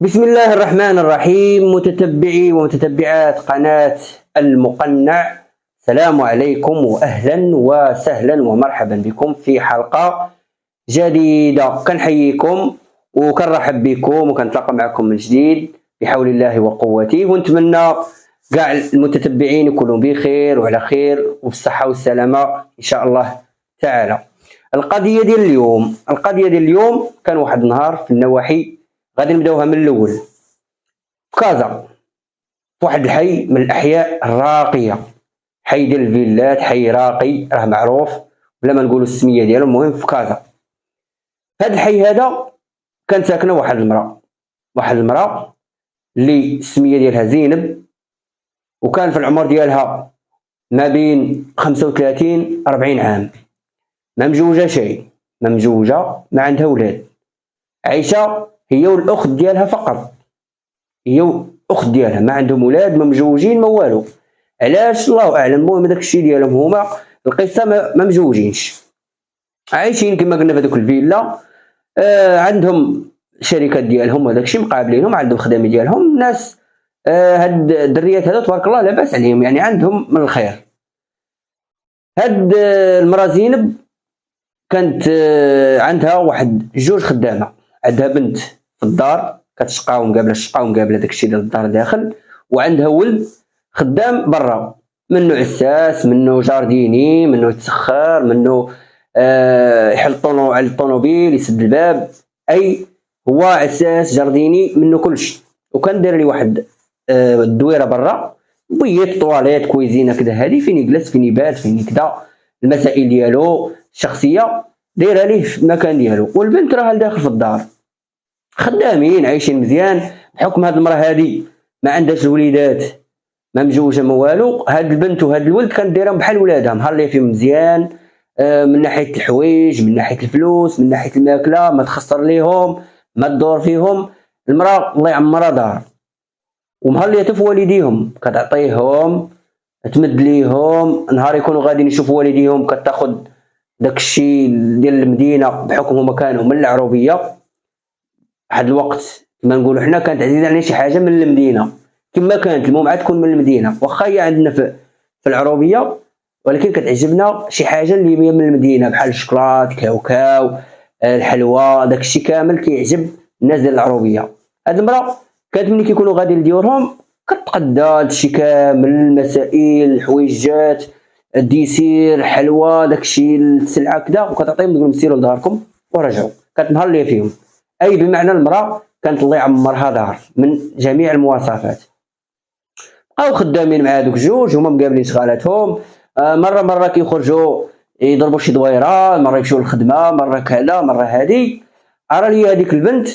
بسم الله الرحمن الرحيم. متتبعي ومتتبعات قناة المقنع، السلام عليكم وأهلا وسهلا ومرحبا بكم في حلقة جديدة. كنحييكم وكنرحب بكم وكنتلاقى معكم من جديد بحول الله وقوته، ونتمنى كاع المتتبعين يكونوا بخير وعلى خير وبالصحة والسلامة إن شاء الله تعالى. القضية ديال اليوم كان واحد النهار في النواحي، غادي نبداوها من الاول. في كازا، في واحد الحي من الاحياء الراقيه، حي ديال الفيلات، حي راقي راه معروف بلا ما نقولوا السميه ديالو. المهم في كازا، هذا الحي هذا كان ساكنه واحد المراه اللي السميه ديالها زينب، وكان في العمر ديالها ما بين 35 40 عام، ما مجوجه ما عندها ولاد، عايشه هي والاخت ديالها فقط، هي والاخت ديالها ما عندهم ولاد، ما مجوجين ما والو. علاش؟ الله اعلم. المهم داك الشيء ديالهم هما القصه ما مجوجينش، عايشين كما قلنا في هذوك الفيلا. عندهم شركات ديالهم وداك الشيء مقابلينهم، عندهم خدامه ديالهم ناس. هاد الدريات هذا تبارك الله لاباس عليهم، يعني عندهم من الخير. هاد المراه زينب كانت عندها واحد جوج خدامه، عندها بنت في الدار كتشقاهم قابله داكشي ديال الدار داخل، وعندها ولد خدام برا، منه عساس، منه جارديني، منه يتسخر، منه يحلطونو على الطوموبيل، يسد الباب، اي هو عساس جارديني منه كلشي. وكان داير لي واحد الدويره برا، بيت طواليت كويزينه كذا، هذه فين يجلس فين يبات فين كذا، المسائل ديالو الشخصيه دايره ليه في المكان ديالو. والبنت راها لداخل في الدار، خدامين عايشين مزيان. بحكم هاد المراه هادي ما عندهاش الوليدات، ما مجوجه ما والو، هاد البنت وهاد الولد كانت دايرهم بحال ولادها، مهليه فيهم مزيان، من ناحيه الحوايج، من ناحيه الفلوس، من ناحيه الماكله، ما تخسر ليهم، ما تدور فيهم. المراه الله يعمرها دار، ومهليه في والديهم، كتعطيهم، تمد ليهم، نهار يكونوا غاديين يشوفوا والديهم كتاخذ داكشي ديال المدينه، بحكم هما كانوا من العروبيه. واحد الوقت كما نقولوا حنا كانت عزيزه علينا شي حاجه من المدينه، كما كانت المهم عاد تكون من المدينه، واخا هي عندنا في العروبيه، ولكن كتعجبنا شي حاجه اللي هي من المدينه، بحال الشكلاط، كاوكاو، الحلوى، داكشي كامل كيعجب الناس ديال العروبيه. هاد المراه كانت ملي كيكونوا غادي لديورهم كتقدى هادشي كامل، المسائل، الحويجات، الديسير، حلوى، داكشي السلعه كذا، وكتعطيهم تقول لهم سيروا لداركم ورجعوا، كتمهليه فيهم. اي بمعنى المراه كانت الله يعمرها دار من جميع المواصفات. بقاو خدامين مع هذوك جوج، هما مقابلين شغالاتهم، مره كيخرجوا يضربوا شي دويره، مره يمشيو للخدمه، مره كذا مره هادي. ارى لي هذيك البنت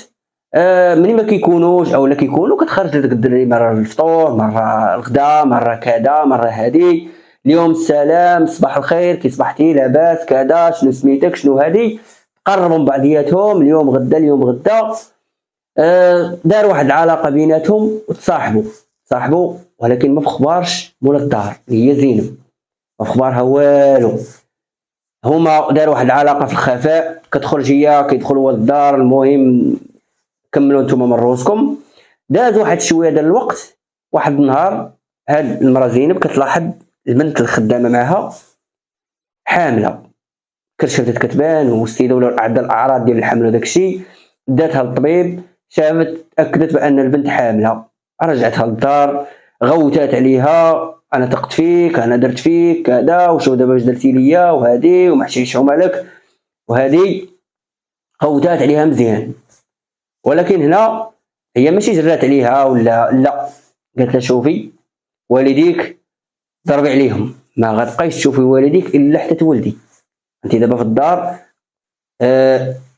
ملي ما كيكونوش اولا كيكونوا كتخرج لذاك الدري مره للفطور، مره الغدا، مره كذا مره هادي. اليوم السلام، صباح الخير، كي صبحتي، لاباس كذا، شنو سميتك، شنو هادي. قربوا من بعضياتهم، اليوم غدا دار واحد العلاقه بيناتهم وتصاحبوا، ولكن ما بخبارش مولا الدار اللي هي زينب، ما بخبارها والو. هما داروا واحد العلاقه في الخفاء، كتخرج هي كيدخل هو للدار. المهم كملوا نتوما من روسكم. داز واحد شويه ديال الوقت، واحد النهار هاد المراه زينب كتلاحظ البنت الخدامه معها حامله، كرشه بدات كتبان، والسيده ولا عندها الاعراض ديال الحمل وداكشي. داتها للطبيب، شافت اكدت بان البنت حامله، رجعتها للدار، غوتات عليها، انا ثقت فيك، انا درت فيك كذا، وشو دابا واش درتي ليا وهادي وما حشيش مالك وهادي. غوتات عليها مزيان، ولكن هنا هي ماشي جرات عليها ولا لا، قالت لها شوفي والديك ضربي عليهم، ما غتبقايش تشوفي والديك الا حتى تولدي. انت دابا في الدار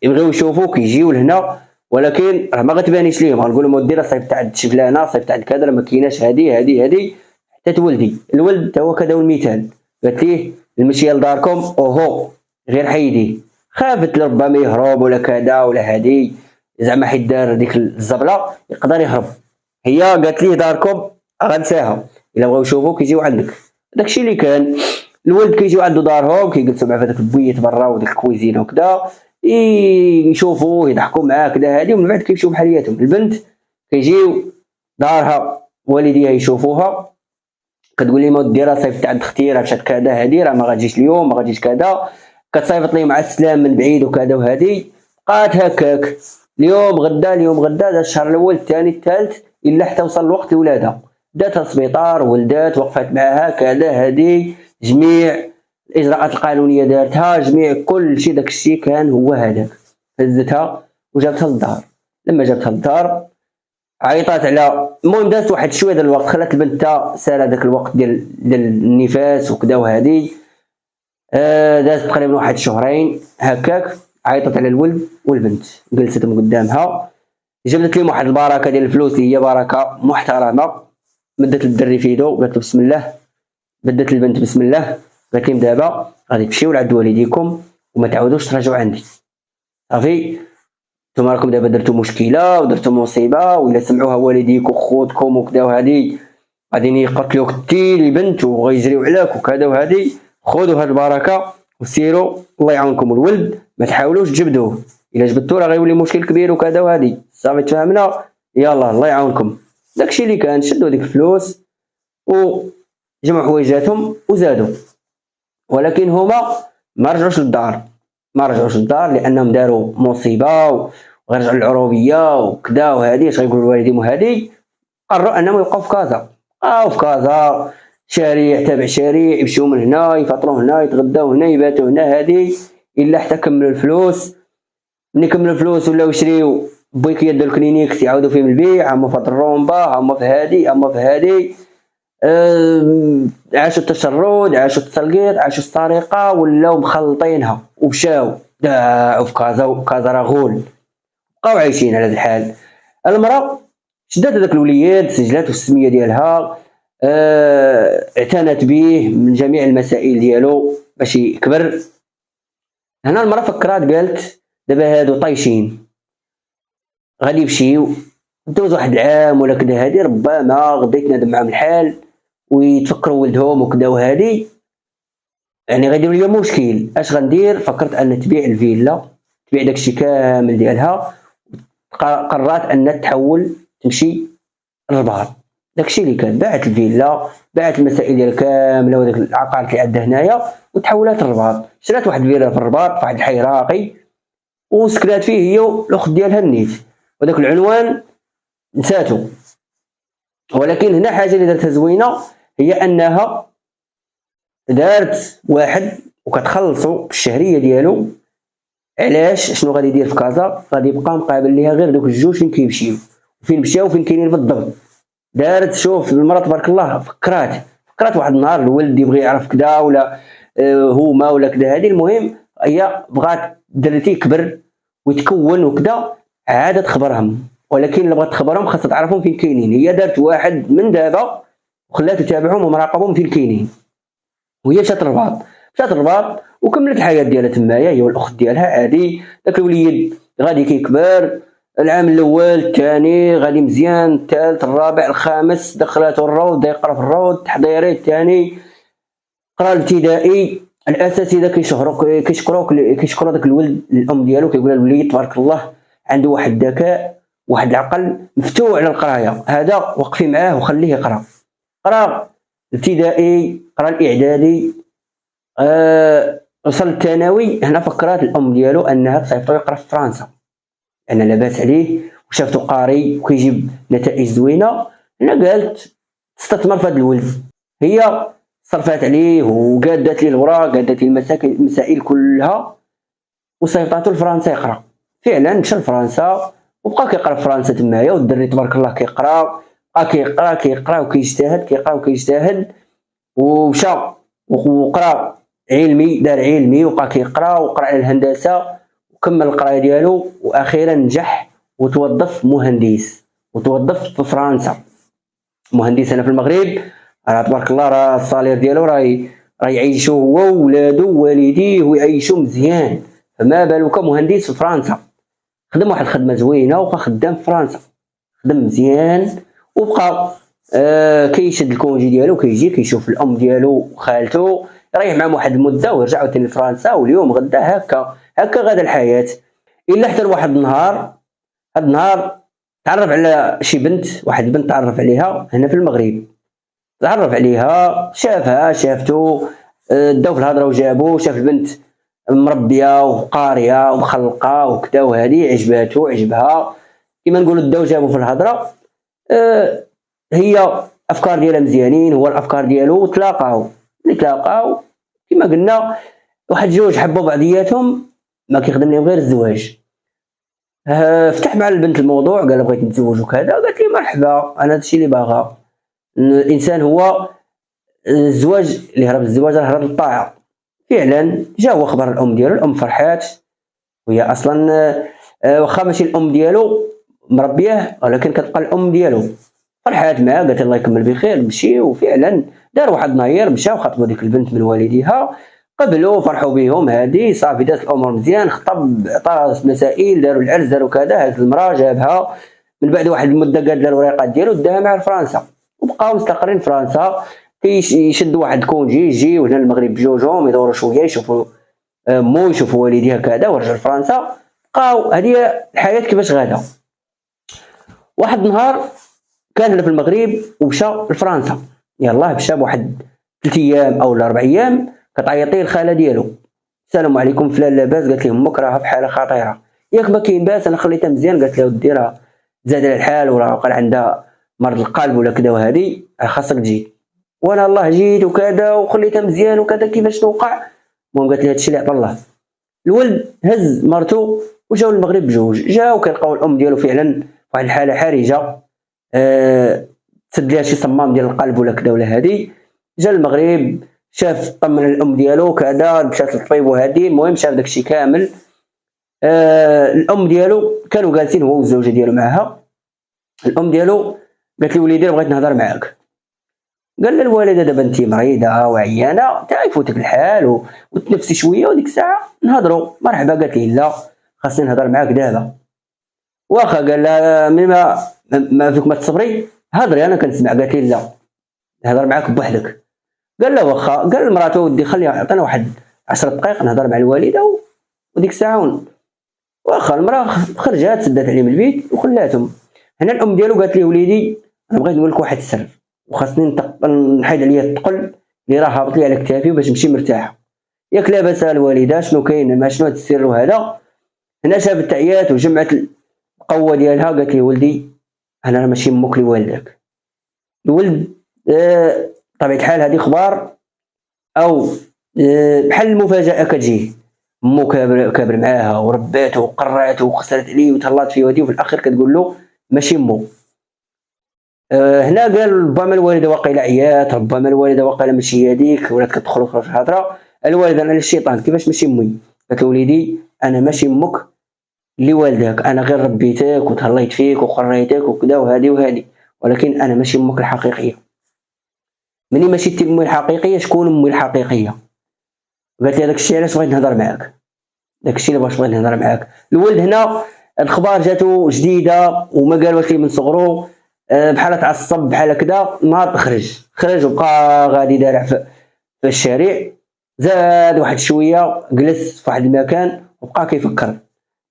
يبغيو يشوفوك يجيو لهنا، ولكن راه ما غتبانيش ليهم، غنقول لهم ودي راه صيفط عند شفلانه، صيفط عند كذا، راه ما كايناش هادي حتى تولدي. الولد تا هو كذا المثال. قالت ليه المشيه لداركم اوهو غير حيديه، خافت لربما يهرب ولا كذا ولا هادي، زعما حيت دار ديك الزبله يقدر يهرب. هي قالت ليه داركم غنساها، الا بغاو يشوفوك يجيو عندك. داكشي اللي كان. الولد كيجيو عندو دارهم، كيجلسوا معاه في داك البويت برا وديك الكويزينه وكذا، يشوفوه يضحكوا معاه كذا هادي، ومن بعد كيمشيو بحالياتهم. البنت كيجيو دارها والديها يشوفوها، كتقول لي ما ديرها صيفط عند اختي راه مشات كذا هادي راه ما غاتجيش اليوم ما غاتجيش كذا، كتصيفط لي مع السلام من بعيد وكذا وهادي بقات هكاك اليوم غدا اليوم غدا. دا الشهر الاول الثاني الثالث الا حتى وصل الوقت لولادها داتها السبيطار ولدات وقفات معاها كذا هادي جميع الاجراءات القانونيه دارتها جميع كل شيء داك الشيء كان هو هذاك. هزتها وجابتها للدار، لما جابتها للدار عيطات على المهم دازت واحد شويه ديال الوقت، خلات البنت سالا داك الوقت ديال النفاس وكذا وهادي دازت تقريبا واحد شهرين هكاك. عيطت على الولد والبنت جلست من قدامها، جبدت لهم واحد البركه ديال الفلوس اللي هي بركه محترمه، مدت للدري في يدو قالت له بسم الله، بدت البنت بسم الله، قالت لهم دابا غادي تمشيو لعند والديكم وما تعاودوش ترجعوا عندي صافي، نتوما راكم دابا درتو مشكله ودرتو مصيبه وإلا سمعوها والديك وخوتكم وكذا وهادي غادي يقتلوك تي البنت وغيجريو عليك وكذا وهادي، خذوا هاد البركه وسيروا الله يعاونكم الولد ما تحاولوش تجبدوه، الا جبدتوه راه غيولي مشكل كبير وكذا وهادي صافي تفهمنا يلا الله يعاونكم. داكشي اللي كان شدوا ديك الفلوس وجمعوا حويجاتهم وزادوا، ولكن هما ما رجعوش للدار لانهم داروا مصيبه وغيرجعوا للعروبيه وكذا وهادي اش غيقولوا الوالدين وهادي، قرروا انهم يبقاو في كازا، بقاو في كازا شارع تابع شارع يمشيو من هنا يفطروا هنا يتغداو هنا يباتوا هنا هادي الا حتى كملوا الفلوس. ملي كملوا الفلوس ولاو يشريو بويكيات ديال الكلينيكس يعاودوا فيهم البيع، هما في الرومبا هما في هادي هما في هادي عاشوا التشرد عاشوا التسلقيط عاشوا السرقه ولاو مخلطينها ومشاو داعوا في كازا وكازا راه غول، بقاو عايشين على هذا الحال. المراه شدات هذاك الوليد سجلات السميه ديالها اعتنت به من جميع المسائل ديالو باش يكبر. هنا المراه فكرات قالت دابا هادو طايشين غادي يمشيو دوز واحد العام ولا كذا هادي ربما غدا يتنادم معاهم الحال ويتفكروا ولدهم وكذا وهادي يعني غيديروا لي مشكل. اش غندير؟ فكرت ان تبيع الفيلا تبيع داكشي كامل ديالها، قررت ان تحول تمشي للرباط. داكشي اللي كان باعت الفيلا باعت المسائل ديال كامله وداك العقارات اللي عندها هنايا وتحولات للرباط، شرات واحد الفيلا في الرباط في واحد الحي راقي وسكنات فيه هي والاخت ديالها النيت، وداك العنوان نساتو. ولكن هنا حاجه اللي درتها زوينه هي انها دارت واحد وكتخلصوا بالشهريه ديالو. علاش؟ شنو غادي يدير في كازا؟ غادي يبقى مقابل ليها غير دوك الجوج فين كيمشيو وفين مشاو وفين كاينين بالضبط. دارت شوف المراه تبارك الله فكرات واحد النهار الولد يبغي يعرف كذا ولا هما ولا كذا هذه، المهم هي بغات درتي يكبر ويتكون وكذا عادت تخبرهم، ولكن اللي بغات تخبرهم خاصها تعرفهم فين كاينين. هي دارت واحد من دابا وخلاتو يتابعهم ومراقبهم فين كاينين، وهي مشات الرباط وكملت الحياه ديالها تمايا هي والاخت ديالها عادي. داك الوليد غادي كيكبر، العام الاول الثاني غادي مزيان، الثالث الرابع الخامس دخلاتو الروض يقرا في الروض تحضيري الثاني قرا الابتدائي الاساسي. كيشكروا داك الولد الام ديالو كيقول الوليد تبارك الله عنده واحد الذكاء واحد العقل مفتوح على القرايه، هذا وقفي معاه وخليه يقرا. قرا الابتدائي قرا الاعدادي وصل الثانوي. هنا فكرات الام ديالو انها تصيفطو يقرا في فرنسا لان لاباس عليه وشافتو قاري وكيجيب نتائج زوينه. هنا قالت تستثمر في هذا الولد، هي صرفات عليه وقادت ليه الوراق قادت ليه المسائل كلها وصيفطاتو لفرنسا يقرا. فعلا مشى لفرنسا وبقى كيقرا في فرنسا تمايا، والدري تبارك الله كيقرا وكيجتهد ومشى وقرا علمي دار علمي وبقى كيقرا وقرا على الهندسه وكمل القرايه ديالو واخيرا نجح وتوظف مهندس في فرنسا. مهندس هنا في المغرب راه تبارك الله راه الصالير ديالو راه يعيشو هو وولادو ووالديه ويعيشو مزيان، فما بالك مهندس في فرنسا. خدم واحد الخدمه زوينه وبقى خدام في فرنسا خدم مزيان وبقى كيشد الكونجي ديالو كيجي كيشوف الام ديالو وخالته يريح معهم واحد المده ويرجع عاوتاني لفرنسا، واليوم غدا هكا غادا الحياه. الا حتى لواحد النهار هاد النهار تعرف على شي بنت، واحد البنت تعرف عليها هنا في المغرب، تعرف عليها، شافها، شافتو، داو في الهضره وجابو، شاف البنت مربيه وقاريه ومخلقه وكذا وهذه، عجباتو، عجبها، كيما نقولوا داو جابو في الهضره. هي افكار ديالها مزيانين، هو الافكار ديالو، تلاقاو كيما قلنا واحد جوج حبوا بعضياتهم، ما كيخدم لهم غير الزواج. فتح مع البنت الموضوع، قال بغيت نتزوج وكذا، قالت لي مرحبا، انا هادشي اللي باغا. الانسان هو الزواج، اللي هرب الزواج راه هرب الطاعه. فعلا جا هو خبر الام ديالو، الام فرحات، وهي اصلا واخا ماشي الام ديالو مربيه، ولكن كتبقى الام ديالو. فرحات معاه، قالت الله يكمل بخير، مشي. وفعلا دار واحد النهار، مشاو خطبوا ديك البنت من والديها، قبلوا، فرحوا بهم، هادي صافي دازت الامور مزيان، خطب، عطاه مسائل، داروا العرس، داروا كذا، هز المراه جابها، من بعد واحد المده قاد لها الوريقات ديالو، داها مع فرنسا، وبقاو مستقرين في فرنسا. يشد واحد كونجي، يجي وهنا المغرب بجوجهم، يدوروا شويه، يشوفوا مو، يشوفوا والديها كذا، ورجعوا لفرنسا. بقاو، هذه الحياه كيفاش غادا. واحد النهار كان هنا في المغرب ومشى لفرنسا، يلاه مشى بواحد 3 ايام او 4 ايام، كتعيطي الخاله ديالو، السلام عليكم فلان لاباس؟ قالت ليه امك راه بحاله خطيره. ياك ما كاين باس، انا خليتها مزيان. قالت له ودي راه زاد على الحال، وراه وقع عندها مرض القلب ولا كذا وهذه، خاصك تجي. وانا الله جيت وكذا وخليتها مزيان وكذا، كيفاش توقع؟ المهم قالت لي هادشي اللي عطا الله. الولد هز مرتو وجاو للمغرب بجوج، جاو كيلقاو الام ديالو فعلا واحد الحاله حرجه، تسد ليها شي صمام ديال القلب ولا كذا ولا هادي. جا المغرب، شاف، طمن الام ديالو كذا، مشات للطبيب وهادي، المهم شاف داكشي كامل. الام ديالو كانوا جالسين هو والزوجه ديالو معاها. الام ديالو قالت لي وليدي بغيت نهضر معاك. قال لها الوالده دابا انت مريضه وعيانه، تا يفوتك الحال وتنفسي شويه، وديك الساعه نهضروا. مرحبا. قالت لي لا، خاصني نهضر معاك دابا. واخا. قال لها ما فيك ما تصبري، هضري انا كنسمع. قالت لي لا، نهضر معاك بوحدك. قال له واخا. قال لمراته ودي خليها، عطينا واحد 10 دقائق نهضر مع الوالده وديك الساعه واخا. المراه خرجات، سدات عليه من البيت وخلاتهم. هنا الام ديالو قالت لي وليدي انا بغيت نقول لك واحد السر، وخاصني نحيد عليا الثقل اللي راه هابط لي على كتافي باش نمشي مرتاحه. ياك لاباس الوالده شنو كاين، ما شنو هذا السر وهذا؟ هنا شافت عيات وجمعت القوه ديالها، قالت لي ولدي انا راه ماشي امك اللي والدك. الولد طبيعه الحال هذه اخبار او بحال المفاجاه كتجي. امو كابر معاها ورباته وقراته وخسرت عليه وتهلات فيه ودي، وفي الاخر كتقول له ماشي امو. هنا قال ربما الوالده واقيلا عيات، ربما الوالده واقيلا ماشي هذيك، ولات كتدخل في الهضره. الوالده انا الشيطان، كيفاش ماشي امي؟ قالت له وليدي انا ماشي امك اللي والدك، انا غير ربيتك وتهليت فيك وقريتك وكذا وهذه وهذه، ولكن انا ماشي امك الحقيقيه. مني ماشي امي الحقيقيه، شكون امي الحقيقيه؟ قالت لي هذاك الشيء علاش بغيت نهضر معاك، داك الشيء اللي باش بغيت نهضر معاك. الولد هنا الاخبار جاتو جديده وما قالوش لي من صغرو، بحال تعصب بحال كذا. نهار خرج وبقى غادي دارع في الشارع، زاد واحد شويه جلس في واحد المكان وبقى كيفكر.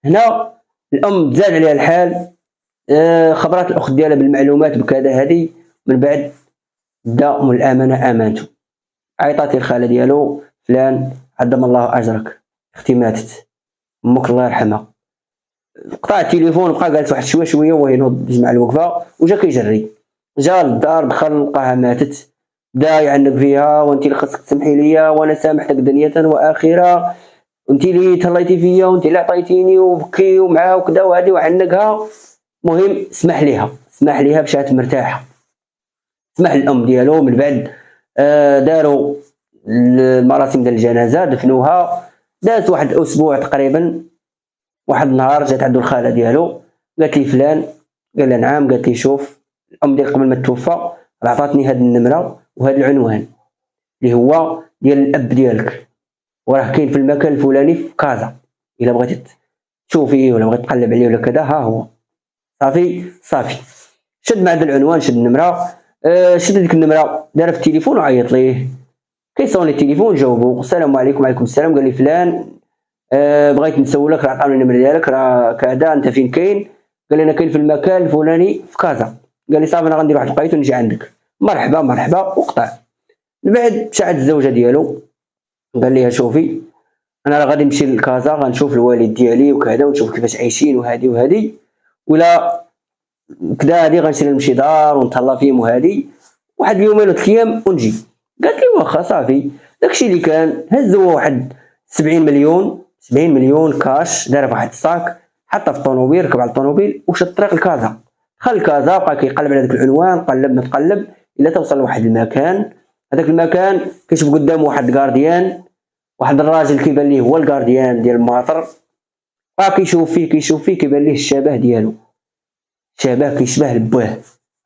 هنا الام تزاد عليها الحال، خبرات الاخت ديالها بالمعلومات بكذا هذه. من بعد دا من الامانه امانته، عيطات الخاله ديالو فلان عدم الله اجرك، اختي ماتت، امك الله يرحمها. قطع التليفون وبقى جالس واحد شويه وهو ينوض يجمع الوقفه وجا كيجري. جا للدار، دخل لقاها ماتت، بدا يعنق فيها وانت اللي خاصك تسمحي ليا وانا سامحتك دنيا واخره، وانت اللي تهليتي فيا وانت اللي عطيتيني، وبكي ومعاه وكذا وهذه وعنقها. مهم سمح ليها مشات مرتاحه. سمح الام ديالو. من بعد داروا المراسم ديال الجنازه، دفنوها. داز واحد الاسبوع تقريبا، واحد النهار جات عنده الخاله ديالو قالت لي فلان. قال لها نعم. قالت لي شوف الام ديالك قبل ما توفى عطاتني هاد النمره وهذا العنوان اللي هو ديال الاب ديالك، وراه كاين في المكان الفلاني في كازا، الا بغيتي تشوفيه ولا بغيت تقلب عليه ولا كذا ها هو. صافي شد مع هذا العنوان، شد النمره، شد ديك النمره، دار في التليفون وعيط ليه. كيصوني التليفون، جاوبو السلام عليكم. وعليكم السلام. قال لي فلان بغيت نسولك، راه عطاوني النمره ديالك، راه كذا، انت فين كاين؟ قال لي انا كاين في المكان الفلاني في كازا. قال لي صافي انا غندير واحد الوقيته ونجي عندك. مرحبا مرحبا وقطع. من بعد مشى عند الزوجه ديالو قال لي شوفي انا راه غادي نمشي لكازا غنشوف الوالد ديالي وكذا ونشوف كيفاش عايشين وهادي ولا كدا هادي غنشري لهم شي دار ونتهلا فيهم وهادي واحد اليومين وثلاث ايام ونجي. قالت لي واخا صافي. داكشي اللي كان هز هو واحد 70 مليون كاش دار واحد الصاك حطها في الطوموبيل ركب على الطوموبيل وشد الطريق لكازا. دخل لكازا بقى كيقلب على داك العنوان قلب ما تقلب الا توصل لواحد المكان. هذاك المكان كيشوف قدامه واحد الكارديان واحد الراجل كيبان ليه هو الكارديان ديال الماطر. بقى كيشوف فيه كيبان ليه الشبه ديالو شبه كيشبه لباه.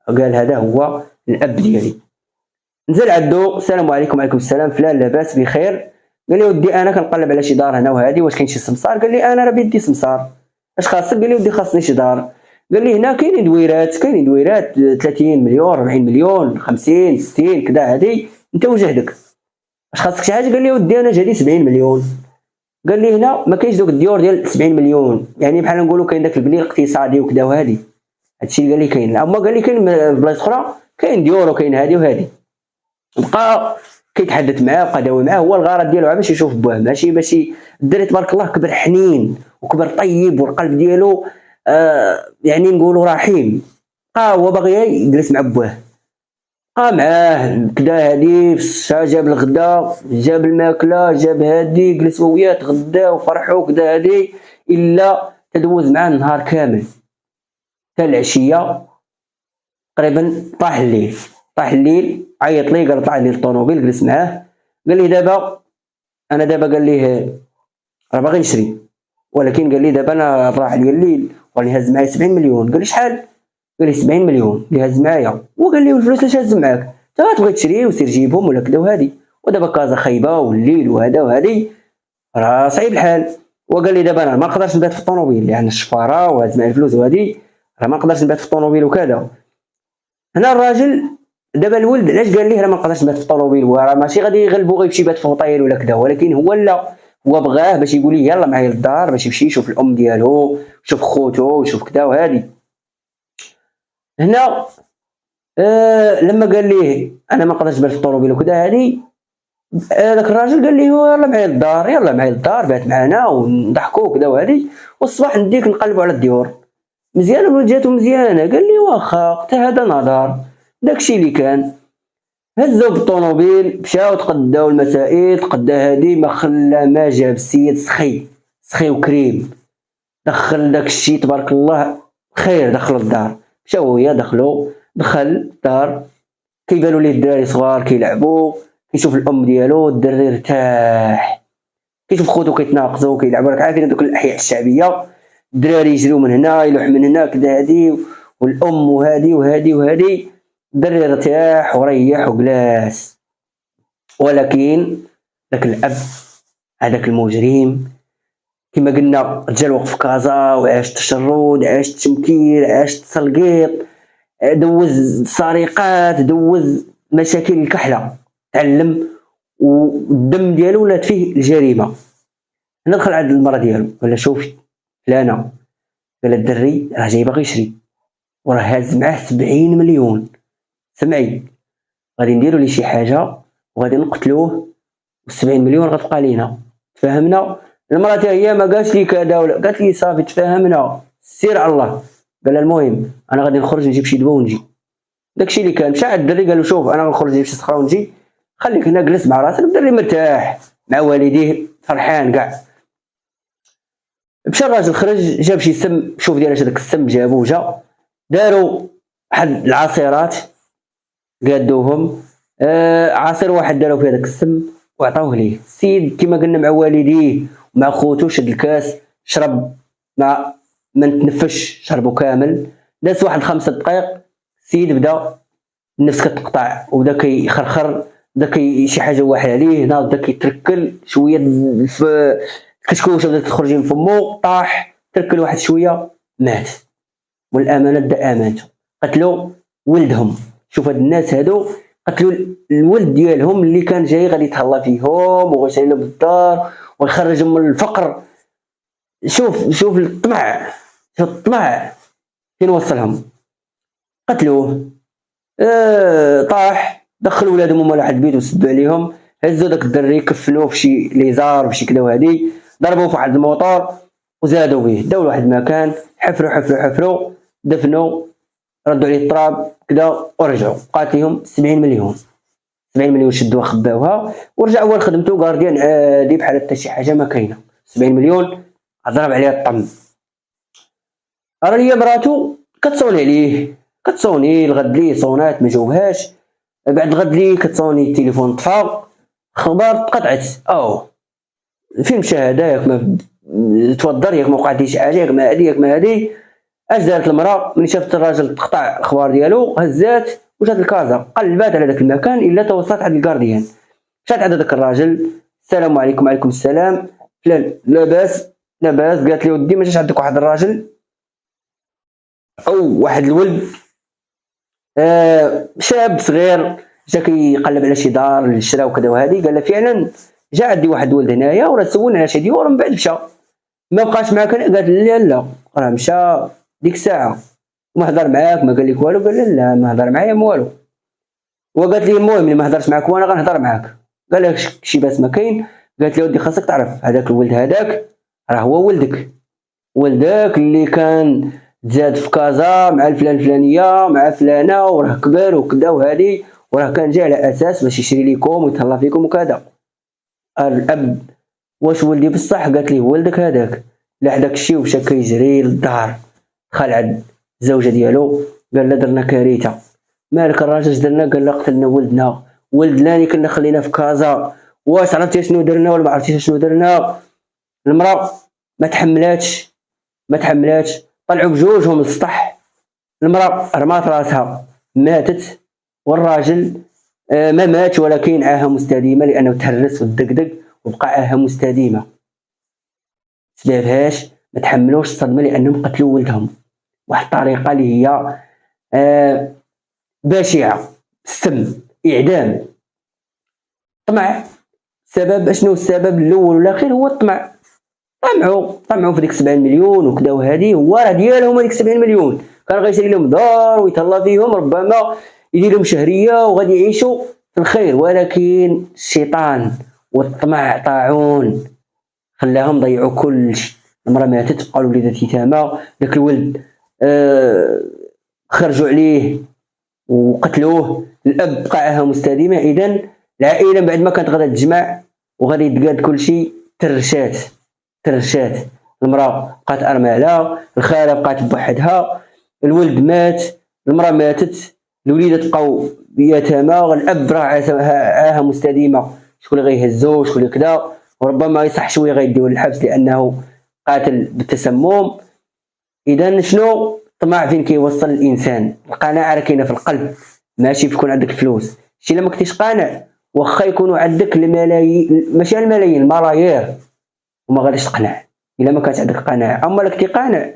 قال هذا هو الاب ديالي. نزل عندو السلام عليكم. وعليكم السلام فلان لاباس بخير. قال لي ودي انا كنقلب على شي دار هنا وهادي واش كاين شي سمسار. قال لي انا راه بيدي سمسار. اش خاصك؟ قال لي ودي خاصني شي دار. قال لي هنا كاينين دويرات 30 مليون 40 مليون 50 60 كذا هادي انت وجهدك. اش خاصك شي حاجه؟ قال لي ودي انا جالي 70 مليون. قال لي هنا ما كاينش دوك الديور ديال 70 مليون يعني بحال نقولوا كاين داك البني الاقتصادي وكذا وهادي هادشي اللي قال لي كاين. اما قال لي كاين بلايص اخرى كاين ديور وكاين هادي وهادي. بقى كيتحدث معاه بقى داوي معاه. هو الغرض ديالو باش يشوف بوه ماشي باش الدري تبارك الله كبر حنين وكبر طيب والقلب ديالو يعني نقولوا رحيم. بقى هو باغي يجلس مع بوه بقى معاه كدا هادي جاب الغدا جاب الماكله جاب هادي جلس وياه تغداو وفرحوا كدا هادي الا تدوز معاه النهار كامل حتى العشيه تقريبا. طاح الليل عيط لي قال طلع لي الطوموبيل جلس معاه. قال لي دابا قال ليه راه باغي نشري ولكن قال لي دابا انا راح لي الليل وراني هز معايا 70 مليون. قال لي شحال؟ قال لي 70 مليون اللي هز معايا. وقال لي الفلوس اش هز معاك انت تبغي تشري وسير جيبهم ولا كذا وهادي ودابا كازا خايبه والليل وهذا وهادي راه صعيب الحال. وقال لي دابا انا ما نقدرش نبات في الطوموبيل لان الشفاره وهز معايا الفلوس وهادي راه ما نقدرش نبات في الطوموبيل وكذا. هنا الراجل دابا الولد علاش قال ليه راه ما نقدرش نبات في الطوموبيل وراه ماشي غادي يغلبو غيمشي يبات في فوطيل ولا كذا ولكن هو لا هو بغاه باش يقول ليه يلا معايا للدار باش يمشي يشوف الام ديالو يشوف خوتو ويشوف كذا وهادي. هنا لما قال ليه انا ما نقدرش نبات في الطوموبيل وكذا هادي هذاك الراجل قال ليه يلا معايا للدار بات معنا ونضحكوا وكذا وهادي والصباح نديك نقلبوا على الديور مزيانه جاتو مزيانه. قال لي واخا حتى هذا نظر. داكشي اللي كان هزوا بالطوموبيل مشاو تقداو المسائل تقدا هادي ما خلى ما جاب السيد سخي وكريم. دخل داكشي تبارك الله خير دخلوا الدار مشاو ويا دخل الدار كيبانوا ليه الدراري صغار كيلعبوا كيشوف الام ديالو الدري ارتاح كيشوف خوتو كيتناقصوا كيلعبوا. راك عارفين دوك الاحياء الشعبيه الدراري يجريو من هنا يلوح من هنا كذا هادي والام وهادي الدري ارتاح وريح وجلاس. ولكن داك الاب هذاك المجرم كما قلنا رجال وقف كازا وعاش تشرد عاش تشمكير عاش تسلقيط دوز سرقات دوز مشاكل الكحله تعلم والدم ديالو ولات فيه الجريمه. هنا دخل عند المراه ديالو قال لها شوفي فلانه. قال الدري راه جاي باغي يشري وراه هاز معاه 70 مليون. سمعي غادي نديرو ليه شي حاجه وغادي نقتلوه و70 مليون غتبقى لينا. تفاهمنا؟ المراه هي ما قالت لي كذا ولا قالت لي صافي تفاهمنا سير على الله. قال المهم انا غادي نخرج نجيب شي دواء ونجي. داكشي اللي كان مشى عند الدري قال له شوف انا غنخرج نجيب شي صخره ونجي خليك هنا جلس مع راسك. الدري مرتاح مع والديه فرحان كاع. مشى الراجل خرج جاب شي سم شوف ديال اش داك السم جابو جا داروا واحد العصيرات قادوهم عصير واحد داروا فيه داك السم وعطاوه ليه. السيد كما قلنا مع والديه ومع خوتو شد الكاس شرب ما نتنفش شربو كامل. داز واحد 5 دقائق السيد بدا النفس كتقطع وبدا كيخرخر بدا شي حاجه واحده عليه هنا بدا كيتركل شويه في الكشكوشه بدات تخرج من فمو طاح تركل واحد شويه مات. والامانه دا امانته قتلوا ولدهم. شوف هاد الناس هادو قتلوا الولد ديالهم اللي كان جاي غادي يتهلا فيهم وغيشري لهم الدار ويخرجهم من الفقر. شوف الطمع فين وصلهم؟ قتلوه. طاح، دخلوا ولادهم هما لواحد البيت وسدوا عليهم، هزوا داك الدري كفنوه فشي ليزار بشي كدا وهادي، ضربوه في واحد الموطور وزادوا به، داو لواحد المكان، حفروا دفنوا، ردوا عليه التراب كدا ورجعوا. بقات ليهم 70 مليون. 70 مليون شدوها خباوها ورجع هو لخدمتو غارديان عادي بحال حتى شي حاجه ما كاينه. 70 مليون ضرب عليها الطم. راه هي مراتو كتصوني عليه، كتصوني الغد ليه صونات ما جاوبهاش، بعد الغد ليه كتصوني التليفون طفى، خبار تقطعت. فين مشى هذا؟ ياك ما توضر، ياك ما وقعت شي حاجه، ياك ما هادي ياك ما هادي. اش دارت المراه ملي شافت الراجل تقطع الاخبار ديالو؟ هزات وجات الكازا، قلبات على داك المكان الا توصلت عند الكارديان. مشات عند داك الراجل، السلام عليكم. وعليكم السلام. فلان لاباس؟ قالت لي ودي ما جاش عندك واحد الراجل او واحد الولد شاب صغير جا كيقلب على شي دار للشراء وكذا وهادي؟ قال له فعلا جا عندي واحد الولد هنايا وراه سولنا على شي ديور، من بعد مشى ما بقاش معاك. قالت لي لا راه مشى ديك الساعه وما هضر معاك، ما قال لك والو؟ قال لي لا ما هضر معايا ما والو. وقالت لي المهم ملي ما هضرش معاك وانا غنهضر معاك. قال لك شي باس ما كاين. قالت لي ودي خاصك تعرف هذاك الولد هذاك راه هو ولدك اللي كان تزاد في كازا مع الفلان الفلانيه مع فلانه، وراه كبر وكذا وهادي، وراه كان جاي على اساس باش يشري لكم ويتهلا فيكم وكذا. الاب واش ولدي بصح؟ قالت لي ولدك هذاك. لا داك الشيء ومشى كيجري للدار، دخل عند الزوجه ديالو قال لها درنا كارثه. مالك الراجل؟ درنا؟ قال لها قتلنا ولدنا اللي كنا خلينا في كازا. واش عرفتي شنو درنا ولا ما عرفتيش شنو درنا؟ المراه ما تحملاتش طلعوا بجوجهم للسطح. المراه رمات راسها ماتت، والراجل ما ماتش ولكن عاهه مستديمه لانه تهرس ودقدق وبقى عاهه مستديمه. سببهاش ما تحملوش الصدمه لانهم قتلوا ولدهم واحد الطريقه اللي هي بشعه، السم، اعدام. طمع. سبب شنو السبب الاول والاخير؟ هو الطمع. طمعوا في ديك 70 مليون وكذا وهذه، هو راه ديالهم هذيك 70 مليون، كان غيشري لهم دار ويتهلا فيهم، ربما يدير لهم شهريه وغادي يعيشوا في الخير، ولكن الشيطان والطمع طاعون خلاهم ضيعوا كل شيء. المراه ماتت، قالوا وليدات يتامى. داك الولد خرجوا عليه وقتلوه، الاب بقى عاهه مستديمه. اذا العائله بعد ما كانت غادا تجمع وغادي يتقاد كل شيء ترشات. المراه بقات ارمله، الخاله بقات بوحدها، الولد مات، المراه ماتت، الوليدات بقاو يتامى، الاب راه عاهه مستديمه. شكون اللي غيهزو؟ شكون اللي كذا؟ وربما يصح شويه غيديو للحبس لانه قاتل بالتسمم. اذا شنو الطمع؟ فين كيوصل الانسان؟ القناعه راه كاينه في القلب، ماشي تكون عندك فلوس. شي الا ما كنتيش قانع واخا يكونوا عندك الملايين، ماشي الملايين، الملايير، وما غاديش تقنع الا ما كانت عندك قناعه. اما الا كنتي قانع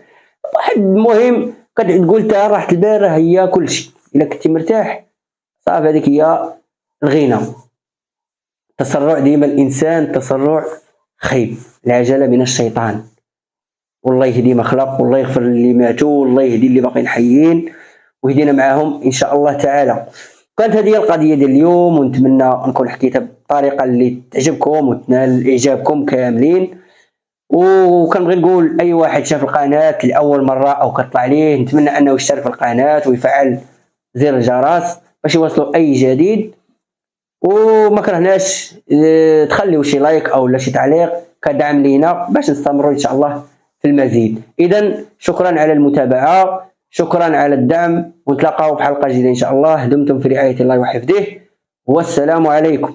واحد المهم كتقول تا راحه البال راه هي كلشي. الا كنتي مرتاح صافي، هذيك هي الغنى. تسرع ديما الانسان تسرع خيب، العجله من الشيطان. والله يهدي ما خلق، والله يغفر اللي ماتوا، والله يهدي اللي باقيين حيين ويهدينا معاهم ان شاء الله تعالى. كانت هذه القضيه ديال اليوم، ونتمنى نكون حكيتها بالطريقه اللي تعجبكم وتنال اعجابكم كاملين. وكنبغي نقول اي واحد شاف القناه لاول مره او كطلع ليه، نتمنى انه يشترك في القناه ويفعل زر الجرس باش يوصلوا اي جديد. وما كرهناش تخليو شي لايك او شي تعليق كدعم لينا باش نستمروا ان شاء الله في المزيد. اذا شكرا على المتابعه، شكرا على الدعم، ونتلاقاو في حلقه جديده ان شاء الله. دمتم في رعايه الله وحفظه، والسلام عليكم.